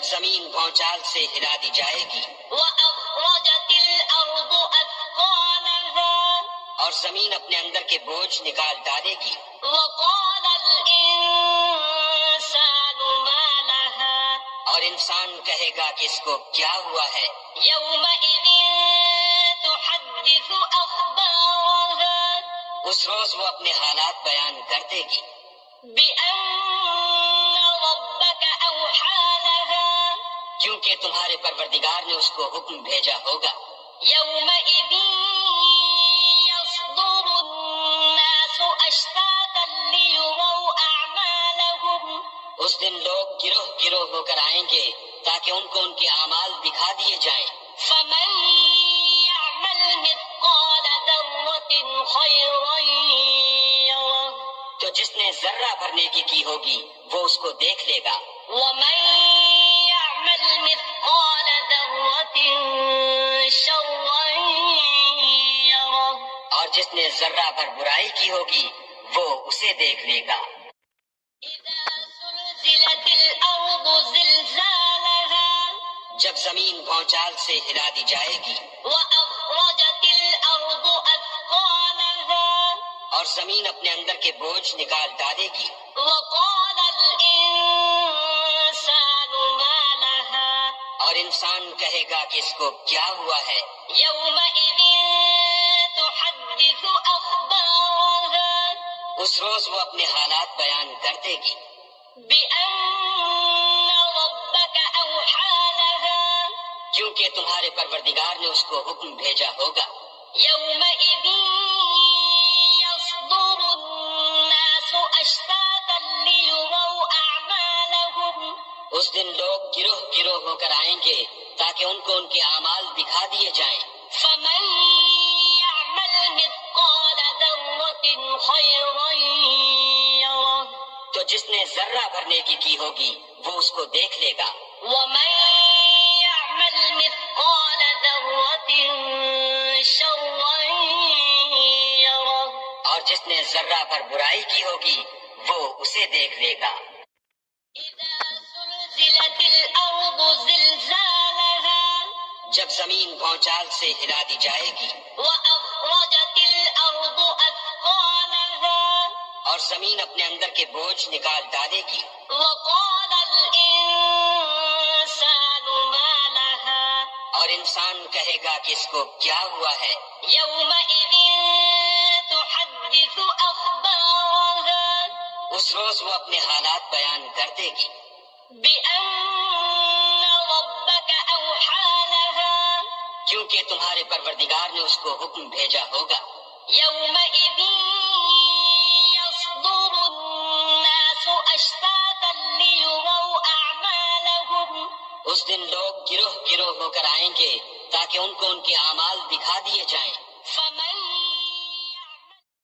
جب زمین بھونچال سے ہلا دی جائے گی، وأخرجت الأرض أثقالها اور زمین اپنے اندر کے بوجھ نکال ڈالے گی، وقال الإنسان ما لها اور انسان کہے گا کہ اس کو کیا ہوا ہے، يومئذ تحدث أخبارها اس روز وہ اپنے حالات بیان کر دے گی، بأن ربك أوحى لها کیونکہ تمہارے پروردگار نے اس کو حکم بھیجا ہوگا۔ يومئذ يصدر الناس أشتاتا ليروا أعمالهم اس دن لوگ گروہ گروہ ہو کر آئیں گے تاکہ ان کو ان کے اعمال دکھا دیے جائیں، فمن يعمل مثقال ذرة خيرا يره تو جس نے ذرہ بھر نیکی کی ہوگی وہ اس کو دیکھ لے گا، ومن يعمل مثقال ذرة شرا يره اور جس نے ذرہ بھر برائی کی ہوگی وہ اسے دیکھ لے گا۔ إذا زلزلت الأرض زلزالها جب زمین بھونچال سے ہلا دی جائے گی، وأخرجت الأرض أثقالها اور زمین اپنے اندر کے بوجھ نکال ڈالے گی، وقال الإنسان ما لها اور انسان کہے گا کہ اس کو کیا ہوا ہے، يومئذ تحدث أخبارها اس روز وہ اپنے حالات بیان کر دے گی، بأن ربك أوحى لها کیونکہ تمہارے پروردگار نے اس کو حکم بھیجا ہوگا۔ يومئذ يصدر الناس أشتاتا ليروا أعمالهم اس دن لوگ گروہ گروہ ہو کر آئیں گے تاکہ ان کو ان کے اعمال دکھا دیے جائیں، فمن يعمل مثقال ذرة خيرا يره تو جس نے ذرہ بھر نیکی کی ہوگی وہ اس کو دیکھ لے گا، ومن يعمل مثقال ذرة شرا يره اور جس نے ذرہ بھر برائی کی ہوگی وہ اسے دیکھ لے گا۔ إذا زلزلت الأرض زلزالها جب زمین بھونچال سے ہلا دی جائے گی، وأخرجت الأرض أثقالها اور زمین اپنے اندر کے بوجھ نکال ڈالے گی، وقال الإنسان ما لها اور انسان کہے گا کہ اس کو کیا ہوا ہے، يومئذ تحدث أخبارها اس روز وہ اپنے حالات بیان کر دے گی، بأن ربك أوحى لها کیونکہ تمہارے پروردگار نے اس کو حکم بھیجا ہوگا۔ يومئذ يصدر الناس أشتاتا ليروا أعمالهم اس دن لوگ گروہ گروہ ہو کر آئیں گے تاکہ ان کو ان کے اعمال دکھا دیے جائیں، فمن